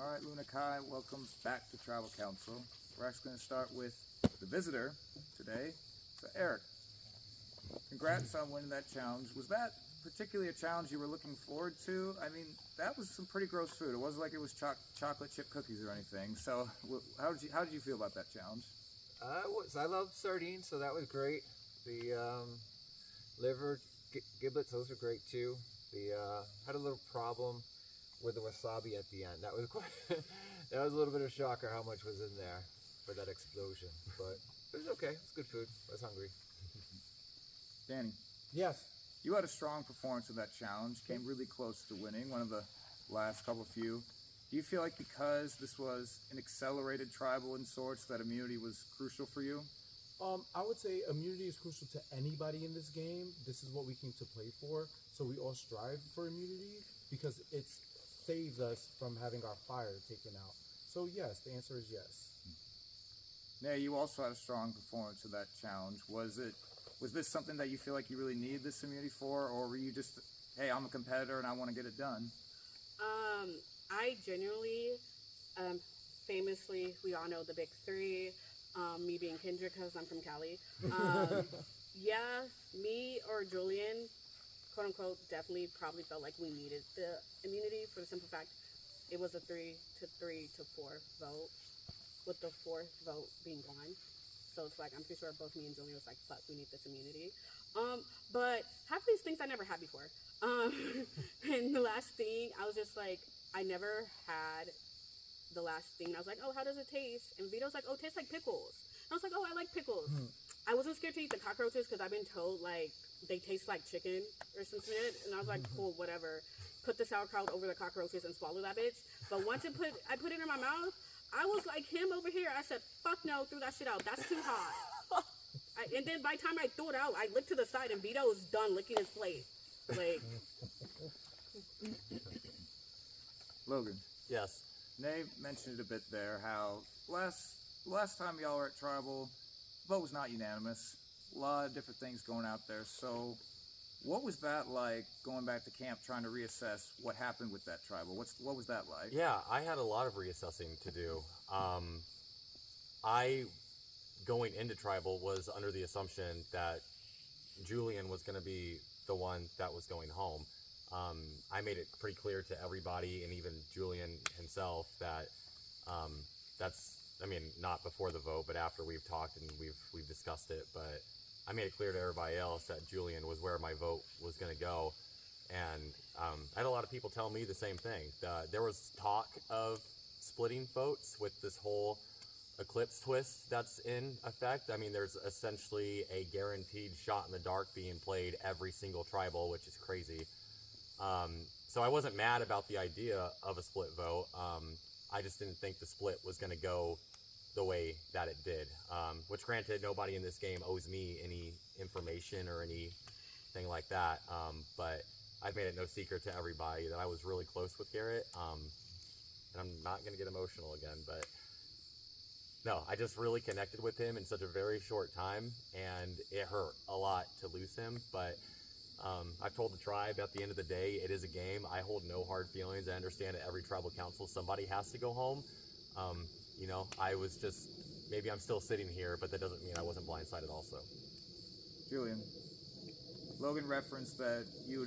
All right, Luna Kai, welcome back to Tribal Council. We're actually going to start with the visitor today. So, Eric, congrats on winning that challenge. Was that particularly a challenge you were looking forward to? I mean, that was some pretty gross food. It wasn't like it was chocolate chip cookies or anything. So, how did you feel about that challenge? I love sardines, so that was great. The liver giblets, those are great too. Had a little problem with the wasabi at the end. That was quite, that was a little bit of a shocker how much was in there for that explosion. But it was okay. It was good food. I was hungry. Danny. Yes. You had a strong performance in that challenge. Came really close to winning. One of the last couple few. Do you feel like because this was an accelerated tribal in sorts that immunity was crucial for you? I would say immunity is crucial to anybody in this game. This is what we came to play for. So we all strive for immunity because it saves us from having our fire taken out. So yes, the answer is yes. Nay, you also had a strong performance in that challenge. Was this something that you feel like you really need this immunity for, or were you just, hey, I'm a competitor and I want to get it done? I genuinely, famously, we all know the big three. Me being Kendrick because I'm from Cali. Yeah, me or Julian, quote unquote, definitely probably felt like we needed the immunity for the simple fact it was a 3 to 4 vote, with the fourth vote being gone. So it's like, I'm pretty sure both me and Julian was like, fuck, we need this immunity. But half these things I never had before. And the last thing, I was just like, I never had the last thing. I was like, oh, how does it taste? And Vito's like, oh, it tastes like pickles. And I was like, oh, I like pickles. I wasn't scared to eat the cockroaches because I've been told like they taste like chicken or some shit. And I was like, cool, whatever. Put the sauerkraut over the cockroaches and swallow that bitch. But once I put it in my mouth, I was like him over here. I said, fuck no, threw that shit out. That's too hot. And then by the time I threw it out, I looked to the side and Vito was done licking his plate. Like, Logan. Yes. Nay mentioned it a bit there, how last time y'all were at Tribal, vote was not unanimous. A lot of different things going out there. So what was that like going back to camp trying to reassess what happened with that Tribal? What was that like? Yeah, I had a lot of reassessing to do. I, going into Tribal, was under the assumption that Julian was going to be the one that was going home. I made it pretty clear to everybody, and even Julian himself, that that's, I mean, not before the vote, but after we've talked and we've discussed it. But I made it clear to everybody else that Julian was where my vote was going to go. And I had a lot of people tell me the same thing. There was talk of splitting votes with this whole eclipse twist that's in effect. I mean, there's essentially a guaranteed shot in the dark being played every single Tribal, which is crazy. So I wasn't mad about the idea of a split vote. I just didn't think the split was going to go the way that it did. Which, granted, nobody in this game owes me any information or anything like that. But I've made it no secret to everybody that I was really close with Garrett. And I'm not going to get emotional again, but no, I just really connected with him in such a very short time, and it hurt a lot to lose him. But I've told the tribe, at the end of the day, it is a game. I hold no hard feelings. I understand at every tribal council somebody has to go home. You know, I was just, maybe I'm still sitting here, but that doesn't mean I wasn't blindsided also. Julian, Logan referenced that he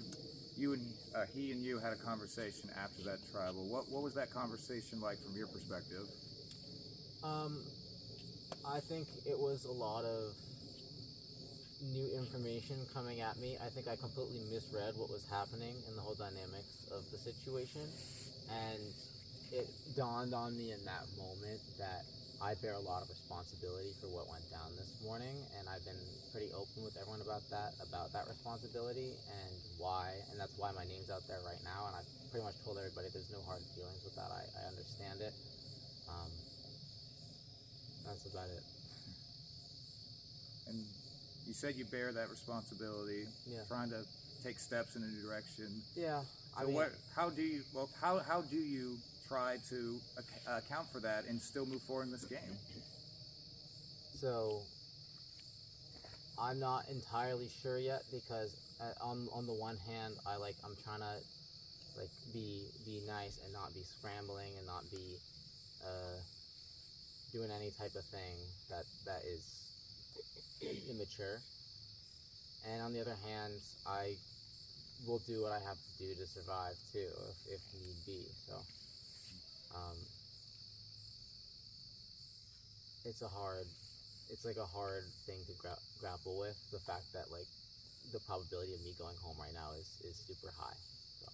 and you had a conversation after that Tribal. What was that conversation like from your perspective? I think it was a lot of new information coming at me. I think I completely misread what was happening in the whole dynamics of the situation, and it dawned on me in that moment that I bear a lot of responsibility for what went down this morning, and I've been pretty open with everyone about that responsibility and why, and that's why my name's out there right now, and I've pretty much told everybody there's no hard feelings with that. I understand it. That's about it. And you said you bear that responsibility, trying to take steps in a new direction. Yeah. So how do you try to account for that and still move forward in this game? So I'm not entirely sure yet, because on the one hand, I'm trying to like be nice and not be scrambling and not be doing any type of thing that is immature. And on the other hand, I will do what I have to do to survive too, if need be. So it's like a hard thing to grapple with, the fact that like the probability of me going home right now is super high. So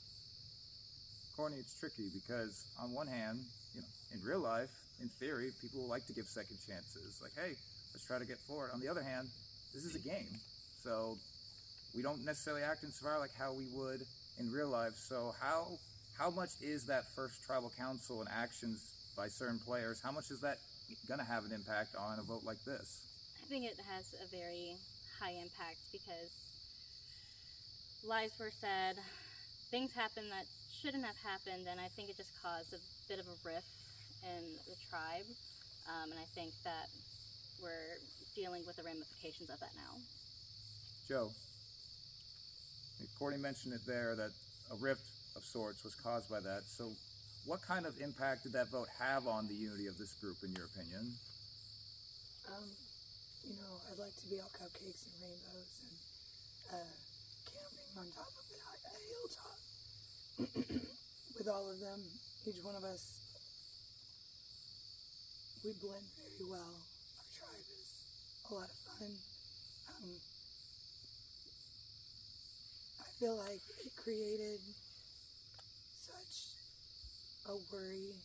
Corny, it's tricky because on one hand, in real life, in theory, people like to give second chances. Like, hey, let's try to get forward. On the other hand, this is a game, so we don't necessarily act in survival like how we would in real life. So how much is that first tribal council and actions by certain players? How much is that going to have an impact on a vote like this? I think it has a very high impact because lies were said, things happened that shouldn't have happened, and I think it just caused a bit of a rift in the tribe, and I think that we're dealing with the ramifications of that now. Joe, Courtney mentioned it there that a rift of sorts was caused by that. So what kind of impact did that vote have on the unity of this group, in your opinion? I'd like to be all cupcakes and rainbows and camping on top of a hilltop with all of them. Each one of us, we blend very well. Our tribe is a lot of fun. I feel like it created such a worry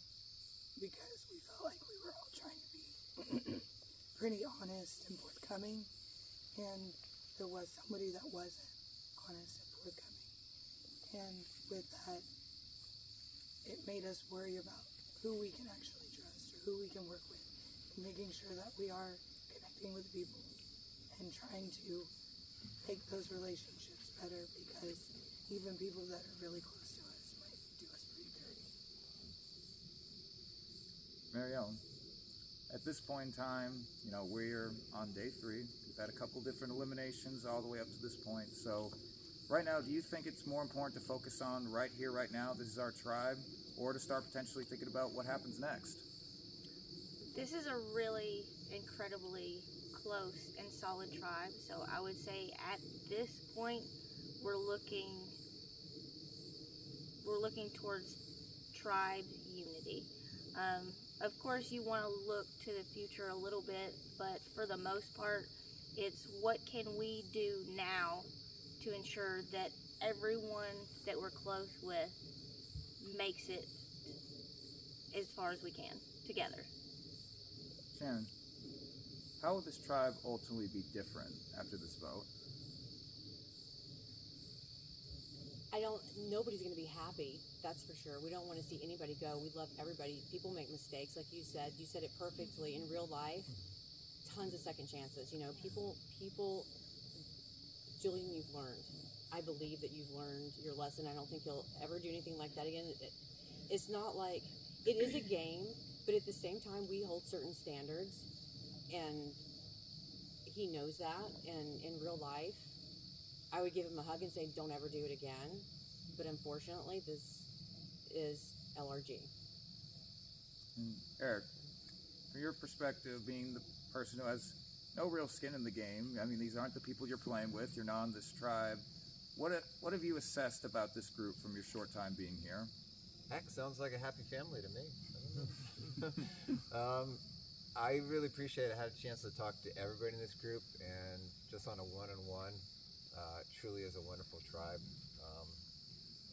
because we felt like we were all trying to be pretty honest and forthcoming, and there was somebody that wasn't honest and forthcoming. And with that, it made us worry about who we can actually trust or who we can work with, making sure that we are connecting with people and trying to make those relationships better, because even people that are really close to us might do us pretty dirty. Marielle, at this point in time, we're on day 3. We've had a couple different eliminations all the way up to this point. So right now, do you think it's more important to focus on right here, right now, this is our tribe, or to start potentially thinking about what happens next? This is a really incredibly close and solid tribe, so I would say at this point we're looking towards tribe unity. Of course, you want to look to the future a little bit, but for the most part, it's what can we do now to ensure that everyone that we're close with makes it as far as we can together. Shannon, how will this tribe ultimately be different after this vote? Nobody's going to be happy, that's for sure. We don't want to see anybody go. We love everybody. People make mistakes, like you said it perfectly. In real life, tons of second chances. People, Julian, you've learned. I believe that you've learned your lesson. I don't think you'll ever do anything like that again. It's not like, it is a game, but at the same time, we hold certain standards, and he knows that. And in real life, I would give him a hug and say, don't ever do it again. But unfortunately, this is LRG. Eric, from your perspective, being the person who has no real skin in the game, I mean, these aren't the people you're playing with, you're not on this tribe. What have you assessed about this group from your short time being here? Heck, sounds like a happy family to me. I don't know. I really appreciate I had a chance to talk to everybody in this group, and just on a one-on-one, truly is a wonderful tribe.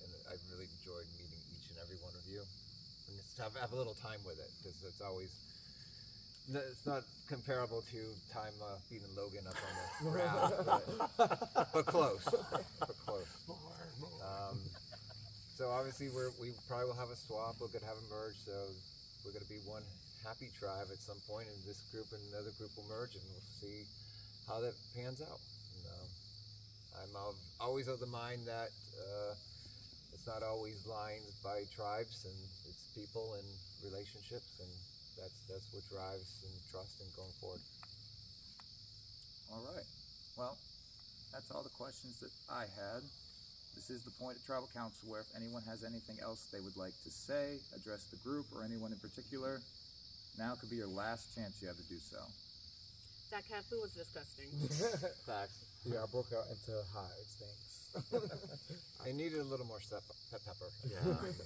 And I've really enjoyed meeting each and every one of you. And just have a little time with it, because it's not comparable to time beating Logan up on the ground, but close. So obviously we probably will have a swap. We're gonna have a merge. So we're gonna be one happy tribe at some point, and this group and another group will merge, and we'll see how that pans out. And, I'm always of the mind that it's not always lines by tribes, and it's people and relationships, and that's what drives and trust and going forward. All right. Well, that's all the questions that I had. this is the point of Tribal Council where if anyone has anything else they would like to say, address the group or anyone in particular, now could be your last chance you have to do so. That cat food was disgusting. Facts. Yeah, I broke out into hives. Thanks. I needed a little more pepper. Yeah.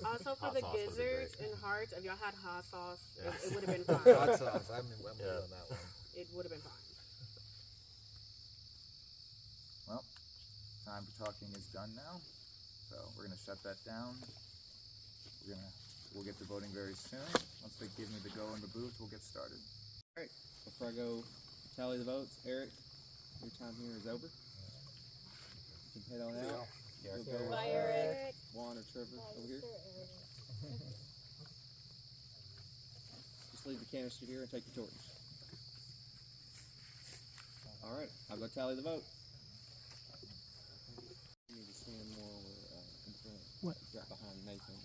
Also, for Hot the sauce would've been gizzards great. and hearts, if y'all had hot sauce, Yeah. it would have been fine. Hot sauce. I'm with you on that one. It would have been fine. Well, time for talking is done now, so we're gonna shut that down. We'll get to voting very soon. Once they give me the go in the booth, we'll get started. Alright, before I go tally the votes, Eric, your time here is over. You can head on out. You'll go Bye, Eric. Juan or Trevor over here. Just leave the canister here and take your torch. Alright, I'll go tally the vote. You need to stand more in front. What? Right behind Nathan.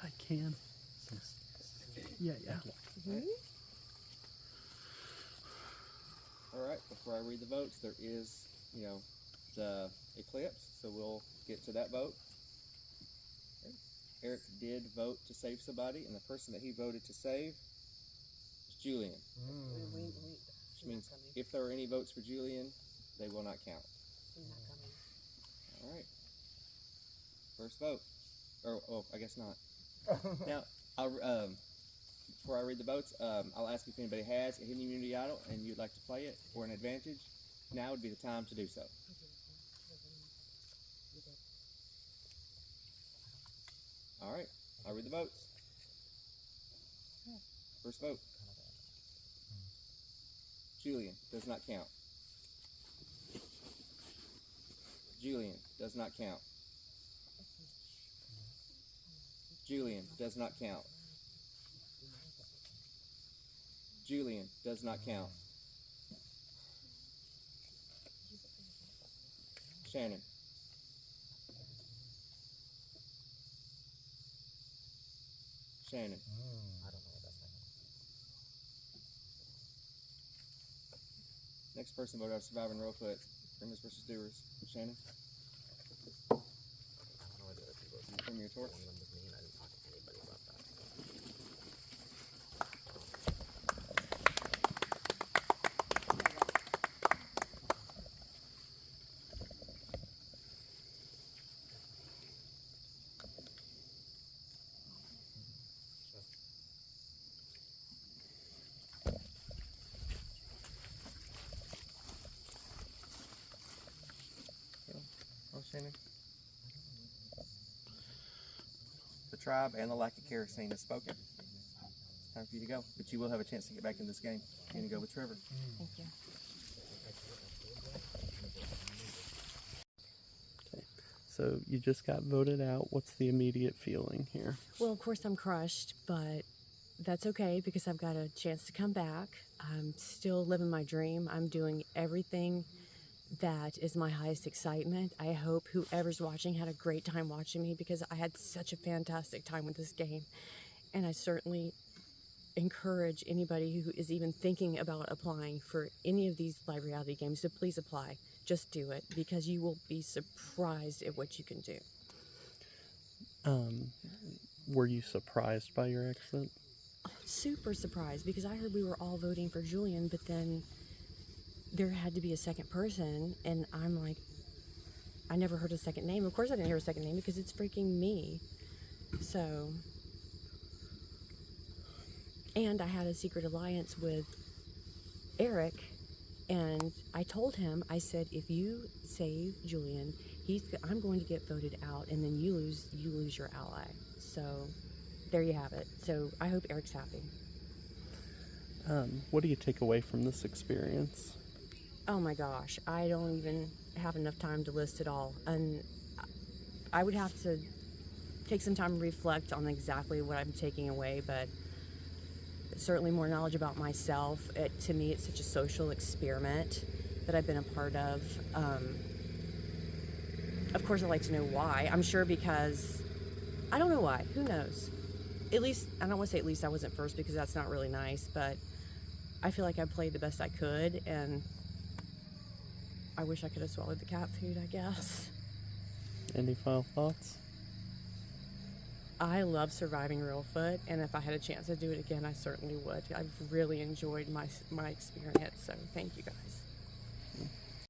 I can. Yeah, yeah. Alright, before I read the votes, there is, the eclipse, so we'll get to that vote. Okay. Eric did vote to save somebody, and the person that he voted to save is Julian. Which means if there are any votes for Julian, they will not count. Alright. First vote. Oh, I guess not. Now, before I read the votes, I'll ask if anybody has a hidden immunity idol and you'd like to play it or an advantage. Now would be the time to do so. Alright, I'll read the votes. First vote. Julian does not count. Julian does not count. Julian does not count. Julian does not count. Shannon. Shannon. I don't know what that's like. Next person voted out of Survivor and Rollfoot. Primers versus Doers. Shannon. I don't know where the other people are. Premier Torch. One of them was me, and I didn't talk to anybody about that. Oh, Shannon. The tribe and the lack of kerosene has spoken. It's time for you to go, but you will have a chance to get back in this game. You're going to go with Trevor. Thank you. So you just got voted out. What's the immediate feeling here? Well, of course, I'm crushed, but that's okay because I've got a chance to come back. I'm still living my dream. I'm doing everything that is my highest excitement. I hope whoever's watching had a great time watching me because I had such a fantastic time with this game. And I certainly encourage anybody who is even thinking about applying for any of these live reality games to please apply. Just do it because you will be surprised at what you can do. Were you surprised by your exit? Super surprised because I heard we were all voting for Julian, but then there had to be a second person, and I'm like, I never heard a second name. Of course I didn't hear a second name because it's freaking me. So, and I had a secret alliance with Eric, and I told him, I said, if you save Julian, I'm going to get voted out, and then you lose your ally. So there you have it. So I hope Eric's happy. What do you take away from this experience? Oh my gosh, I don't even have enough time to list it all. And I would have to take some time to reflect on exactly what I'm taking away, but certainly more knowledge about myself. To me, it's such a social experiment that I've been a part of. Of course, I'd like to know why. I'm sure because, I don't know why. Who knows? At least, I don't want to say at least I wasn't first because that's not really nice, but I feel like I played the best I could, and I wish I could have swallowed the cat food, I guess. Any final thoughts? I love surviving Reelfoot, and if I had a chance to do it again, I certainly would. I've really enjoyed my experience, so thank you guys.